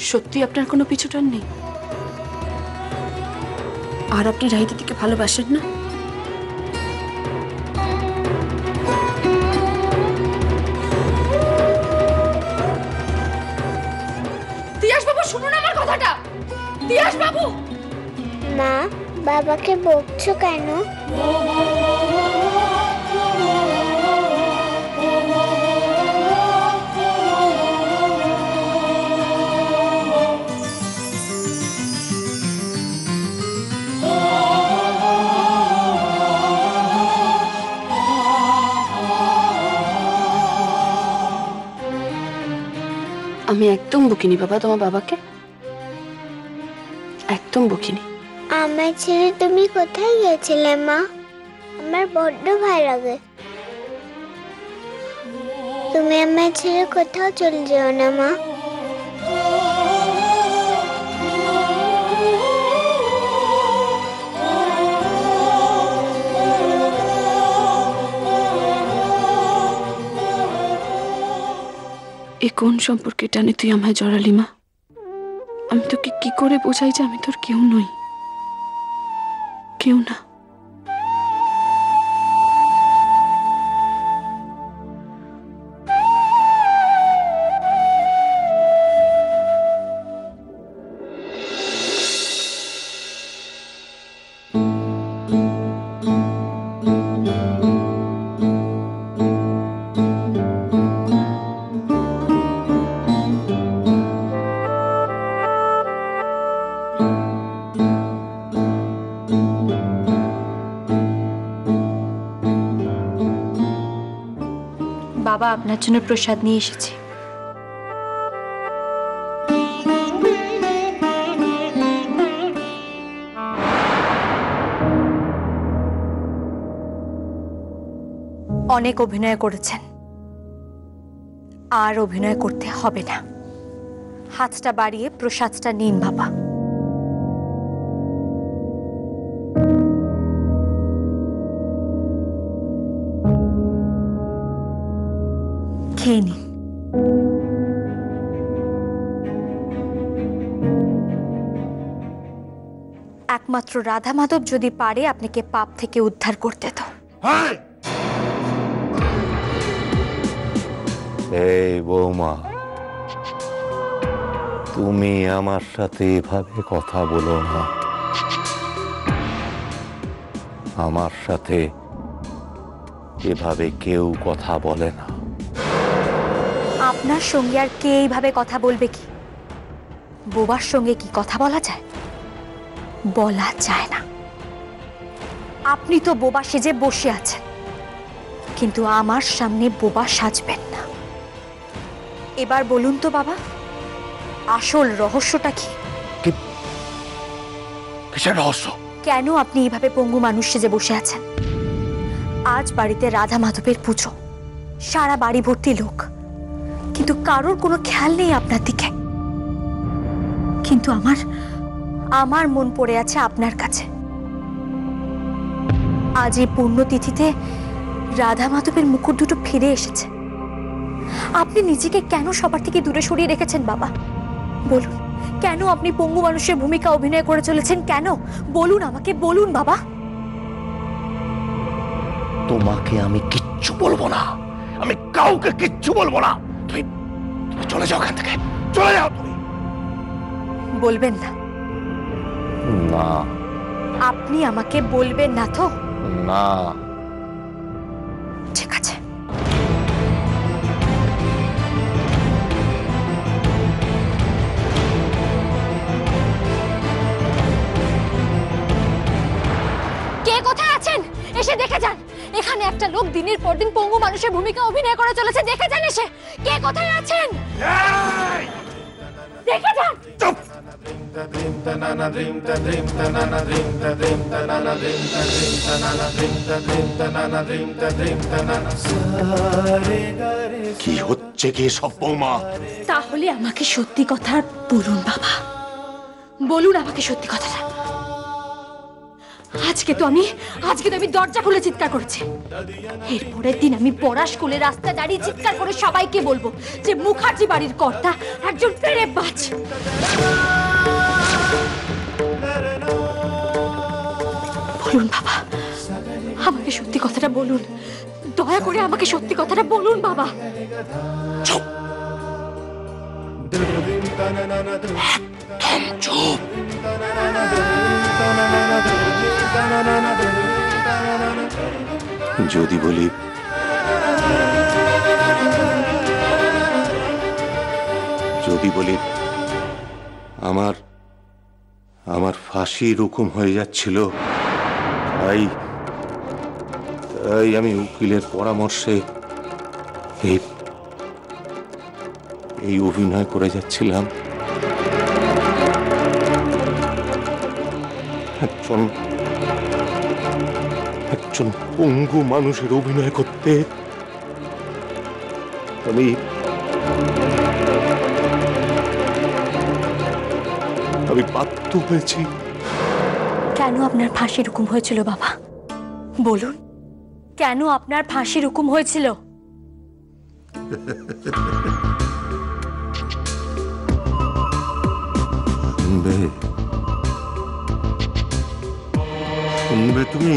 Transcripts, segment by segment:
সত্যি আপনার কোনো পিছুটান নেই? আর আপনি রাহি দিদিকে ভালোবাসেন না? তিয়াস বাবু, শুনুন আমার কথাটা। তিয়াস বাবু! মা, বাবাকে বকছো কেন? আমি একদম বকিনি বাবা তোমার বাবাকে, একদম বকিনি। আমার ছেড়ে তুমি কোথায় গেছিলে মা? আমার বড্ড ভয় লাগে। তুমি আমার ছেড়ে কোথাও চলে যেও না মা। এ কোন সম্পর্কে টানে তুই আমায় জড়ালি মা? আমি তোকে কি করে বোঝাই যে আমি তোর কেউ নই, কেউ না। বাবা, আপনার জন্য প্রসাদ নিয়ে এসেছি। অনেক অভিনয় করেছেন, আর অভিনয় করতে হবে না। হাতটা বাড়িয়ে প্রসাদটা নিন বাবা। খেয়ে নিন। একমাত্র রাধা মাধব যদি পারে আপনাকে পাপ থেকে উদ্ধার করতে। তো এই বৌমা, তুমি আমার সাথে এভাবে কথা বলো না। আমার সাথে এভাবে কেউ কথা বলে না। আপনার সঙ্গে আর কে এইভাবে কথা বলবে? কি বোবার সঙ্গে কি কথা বলা যায়? বলা যায় না। আপনি তো বোবা সেজে বসে আছেন, কিন্তু আমার সামনে বোবা সাজবেন না। এবার বলুন তো বাবা, আসল রহস্যটা কি? কিসের রহস্য? কেন আপনি এইভাবে পঙ্গু মানুষ সেজে বসে আছেন? আজ বাড়িতে রাধা মাধবের পুজো, সারা বাড়ি ভর্তি লোক, কিন্তু কারোর কোনো খেয়াল নেই আপনার দিকে। কিন্তু আমার মন পড়ে আছে আপনার কাছে। আজ এই পুণ্যতিথিতে রাধা মাধবের মুকুট দুটো ফিরে এসেছে। আপনি নিজেকে কেন সবার থেকে দূরে সরিয়ে রেখেছেন বাবা? বলুন, কেন আপনি পঙ্গু মানুষের ভূমিকা অভিনয় করে চলেছেন? কেন বলুন, আমাকে বলুন বাবা। তোমাকে আমি কিচ্ছু বলবো না, আমি কাউকে কিচ্ছু বলবো না। তুমি চলে যাও এখান থেকে, চলে যাও। তুমি বলবেন না? না। আপনি আমাকে বলবেন না তো? না। ঠিক আছে। কে কোথায় আছেন? এসে দেখে যান। এখানে একটা লোক দিনের পর দিন পঙ্গু মানুষের ভূমিকা অভিনয় করে চলেছে। দেখে যান এসে। কে কোথায় আছেন? দেখে যান। চুপ। কি হচ্ছে কি সব বৌমা? তাহলে আমাকে সত্যি কথা বলুন বাবা, বলুন আমাকে সত্যি কথাটা। আজকে তো আমি দরজা খুলে চিৎকার করেছি। এরপরের দিন আমি পড়া স্কুলে রাস্তা দাঁড়িয়ে চিৎকার করে সবাইকে বলবো যে মুখার্জি বাড়ির কর্তা একজন ফেরেববাজ। বলুন বাবা, আমাকে সত্যি কথাটা বলুন, দয়া করে আমাকে সত্যি কথাটা বলুন বাবা। চুপ, একদম চুপ। যদি বলি আমার ফাঁসি রকম হয়ে যাচ্ছিল, তাই আমি উকিলের পরামর্শে এই অভিনয় করে যাচ্ছিলাম। একজন পঙ্গু মানুষের অভিনয় করতে আমি বাধ্য হয়েছি। কেন আপনার ফাঁসি রকম হয়েছিল বাবা? বলুন, কেন আপনার ফাঁসি রকম হয়েছিল? শুনবে তুমি?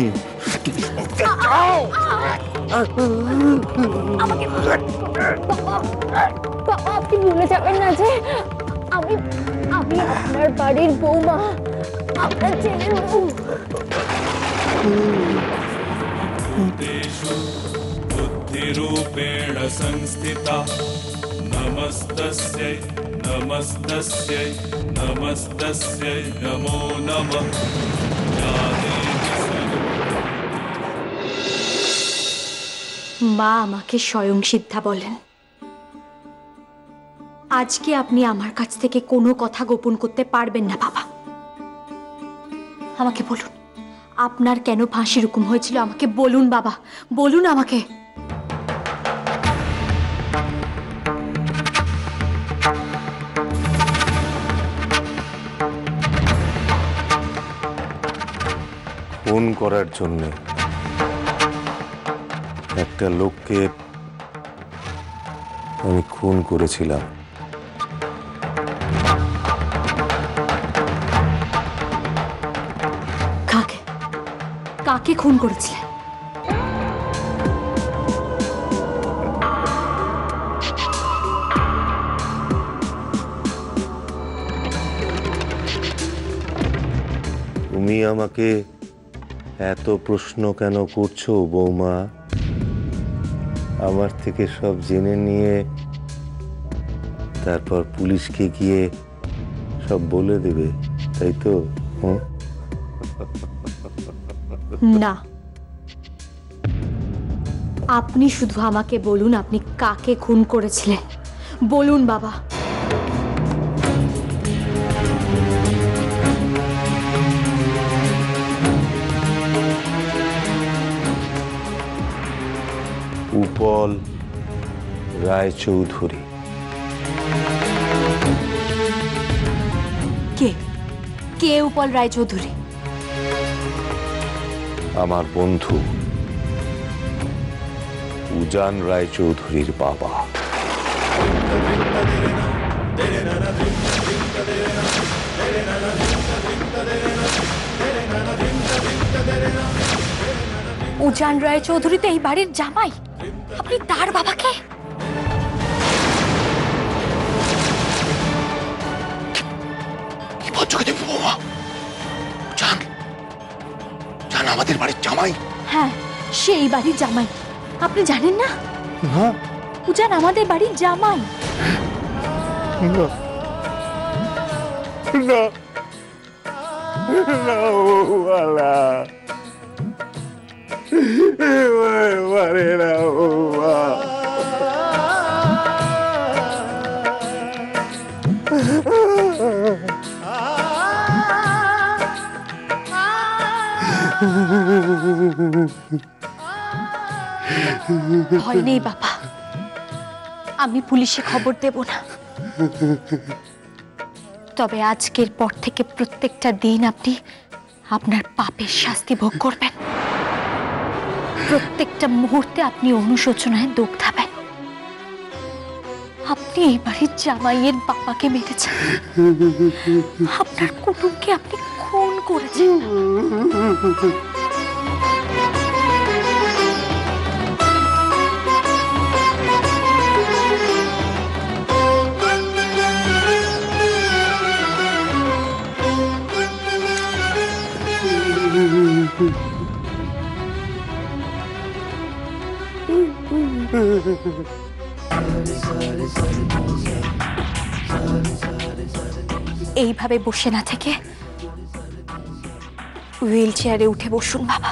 আপনি ভুলে যাবেন না যে আমি আপনার বাড়ির বৌমা, আপনার ছেলের বউ। बुद्धिरूपेण संस्थिता नमस्तस्यै नमस्तस्यै नमस्तस्यै नमो नमः। মা আমাকে স্বয়ং সিদ্ধা বলেন, আজকে আপনি আমার কাছ থেকে কোনো কথা গোপন করতে পারবেন না বাবা। আমাকে বলুন, আপনার কেন ফাঁসি রকম হয়েছিল? আমাকে বলুন বাবা, বলুন আমাকে। খুন করার জন্য একটা লোককে আমি খুন করেছিলাম। কাকে কাকে খুন করেছিলেন? তুমি আমাকে এত প্রশ্ন কেন করছো বৌমা? আমার থেকে সব জেনে নিয়ে তারপর পুলিশকে গিয়ে সব বলে দেবে, তাই তো? না, আপনি শুধু আমাকে বলুন আপনি কাকে খুন করেছিলেন। বলুন বাবা। উপল রায়চৌধুরী। কে কে উপল রায়চৌধুরী? আমার বন্ধু উজান রায়চৌধুরীর বাবা। উজান রায়চৌধুরী তো এই বাড়ির জামাই, আপনি তার বাবাকে? কি বলছো কি তুমি বৌমা? জান জান আমাদের বাড়ির জামাই? হ্যাঁ, সেই বাড়ির জামাই। আপনি জানেন না? না উজান আমাদের বাড়ির জামাই। না না না ওয়ালা মারে না ওয়া। ভয় নেই বাবা, আমি পুলিশে খবর দেব না। তবে আজকের পর থেকে প্রত্যেকটা দিন আপনার পাপের শাস্তি ভোগ করবেন। প্রত্যেকটা মুহূর্তে আপনি অনুশোচনায় দগ্ধাবেন। আপনি এই বাড়ির জামাইয়ের বাবাকে মেরেছেন, আপনার কুটুমকে আপনি খুন করেছেন। এইভাবে বসে না থেকে হুইল চেয়ারে উঠে বসুন বাবা,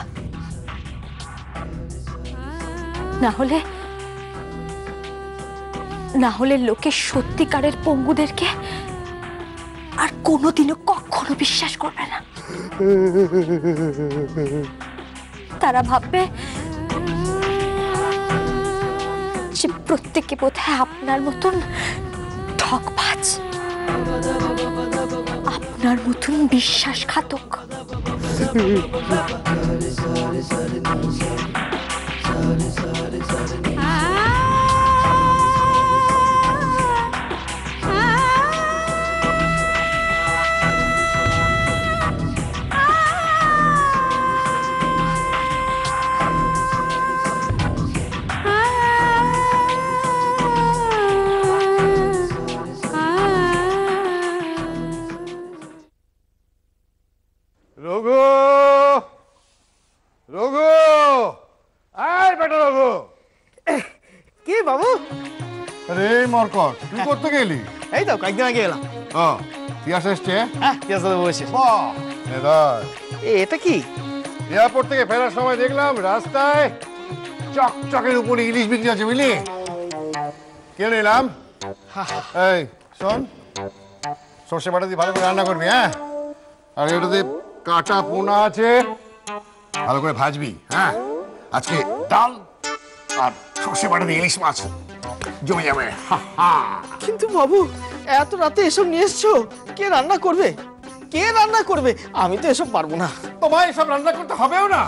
না হলে লোকে সত্যিকারের পঙ্গুদেরকে আর কোনোদিনও কখনো বিশ্বাস করবে না। তারা ভাববে যে প্রত্যেকে বোধহয় আপনার মতন ঠকবাজ, আপনার মতন বিশ্বাসঘাতক। রঘু, রঘু, আয় বেটা রঘু। কি বাবু? আরে মরকট, তুই করতে গেলি? এই তো কয়েকদিন আগে এলাম। তিয়াস এসছে? হ্যাঁ, তিয়াস দাদা বসে। বাহ, এদার। এটা কি? এয়ারপোর্ট থেকে ফেরার সময় দেখলাম রাস্তায় চকচকের উপরে ইলিশ বিক্রি আছে, বুঝলি? কিনে নিলাম। এই শোন, সর্ষে বাটা দিয়ে ভালো করে রান্না করবি, হ্যাঁ? আর এটাতে কাঁচা পোনা আছে, ভালো করে ভাজবি, হ্যাঁ? আজকে ডাল আর সর্ষে বাটা দিয়ে ইলিশ মাছ জমে যাবে। কিন্তু বাবু, এত রাতে এসব নিয়ে এসছো, কে রান্না করবে? কে রান্না করবে? আমি তো এসব পারবো না। তোমায় এসব রান্না করতে হবেও না।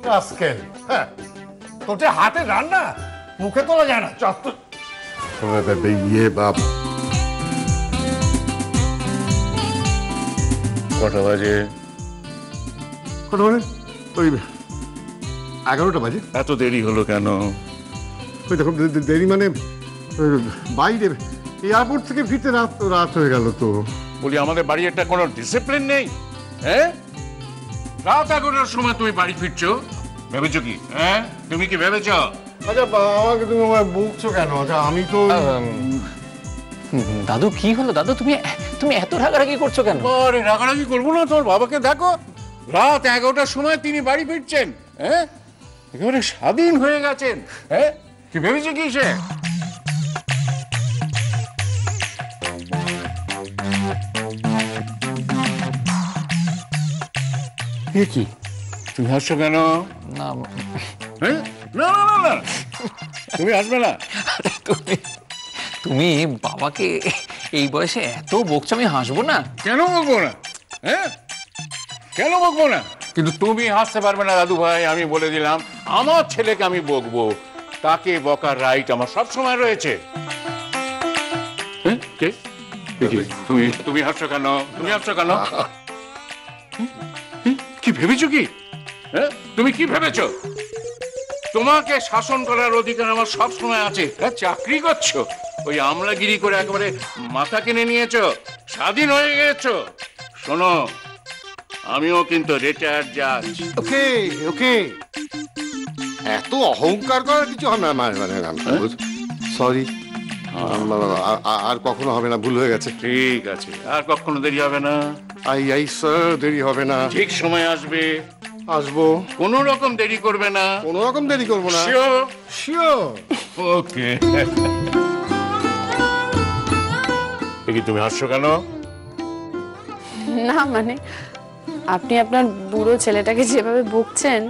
রাস্কেল, হ্যাঁ, তোর যে হাতে রান্না মুখে তোলা যায় না। চত্বর ইয়ে বাপ। কটা বাজে? কটা মানে? ওই 11টা বাজে। এত দেরি হলো কেন? ওই দেখো, দেরি মানে বাইরে এয়ারপোর্ট থেকে ফিরতে রাত হয়ে গেল তো। বলি আমাদের বাড়ি একটা কোনো ডিসিপ্লিন নেই, হ্যাঁ? রাত 11টার সময় তুমি বাড়ি ফিরছো, ভেবেছো কি? হ্যাঁ, তুমি কি ভেবেছো? আচ্ছা, আমাকে তুমি বলছো কেন? আচ্ছা, আমি তো দাদু কি হলো? দাদু তুমি এত রাগারাগি করছো কেন? আরে রাগারাগি করবো না, তোমার বাবাকে দেখো, রাত 11টার সময় তিনি বাড়ি ফিরছেন, হ্যাঁ? একেবারে স্বাধীন হয়ে গেছেন, হ্যাঁ? কি ভেবেছে কি সে? কি তুমি হাসছো কেন? না, হ্যাঁ? না না না, তুমি হাসবে না। তুমি বাবাকে এই বয়সে এত বকছো, আমি হাসবো না? কেন বকবো না? হ্যাঁ, কেন বকবো না? কিন্তু তুমি হাসতে পারবে না দাদু ভাই, আমি বলে দিলাম। আমার ছেলেকে আমি বকবো, তাকে বকার রাইট আমার সব সময় রয়েছে। তুমি হাসছো কেন? তুমি হাসছো কেন? কি ভেবেছো কি? হ্যাঁ, তুমি কি ভেবেছো? তোমাকে শাসন করার অধিকার আমার সব সময় আছে। চাকরি করছো, ওই আমলাগিরি করে একেবারে মাথা কিনে নিয়েছো, স্বাধীন হয়ে গেছো। শোনো, আমিও কিন্তু রিটায়ার্ড জাজ। ওকে ওকে, এত অহংকার করার কিছু হবে না। সরি, আর কখনো হবে না, ভুল হয়ে গেছে। ঠিক আছে, আর কখনো দেরি হবে না। আই স্যার, দেরি হবে না। ঠিক সময় আসবে, আসবো। কোনো রকম দেরি করবে না। কোনো রকম দেরি করবো না। শিওর? শিওর। ওকে। দেখি তুমি হাসছো কেন? না মানে, আপনি আপনার বুড়ো ছেলেটাকে যেভাবে বকছেন।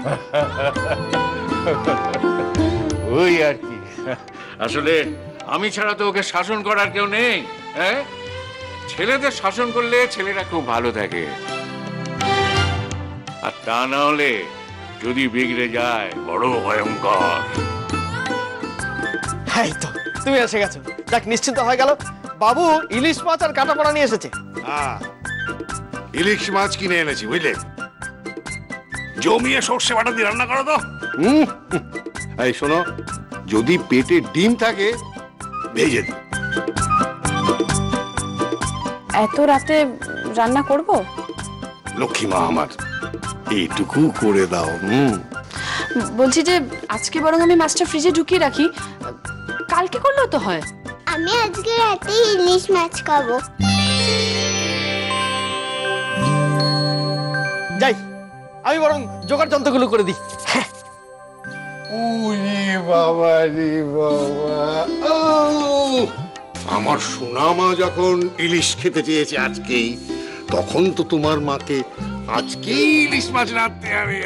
ওই আর কি, আসলে আমি ছাড়া তো ওকে শাসন করার কেউ নেই। হ্যাঁ, ছেলেদের শাসন করলে ছেলেরা খুব ভালো থাকে। তা না হলে যদি বিগড়ে যায় বড় ভয়ঙ্কর। এই তো তুমি এসে গেছো, যাক নিশ্চিন্ত হয়ে গেল। বাবু ইলিশ মাছ আর কাটা পোনা নিয়ে এসেছে। ইলিশ মাছ কিনে এনেছি বুঝলে, জমিয়ে সর্ষে বাটা দিয়ে রান্না করো তো। এই শোনো, যদি পেটে ডিম থাকে ভেজে দিই। এত রাতে রান্না করব? লক্ষ্মী মা আমার, এইটুকু করে দাও। বলছি যে আজকে বরং আমি মাছটা ফ্রিজে ঢুকিয়ে রাখি, কালকে করলেও তো হয়। আমি আজকে রাতে ইলিশ মাছ খাবো। যাই, আমি বরং জোগাড় যন্ত্রগুলো করে দিই। উরি বাবা রে বাবা, আমার সোনা মা যখন ইলিশ খেতে চেয়েছে আজকেই, তখন তো তোমার মাকে আজকেই ইলিশ মাছ রাঁধতে হবে।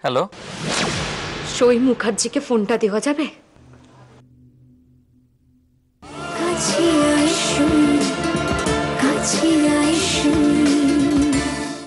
হ্যালো, সই মুখার্জিকে ফোনটা দেওয়া যাবে? কাছে আসুন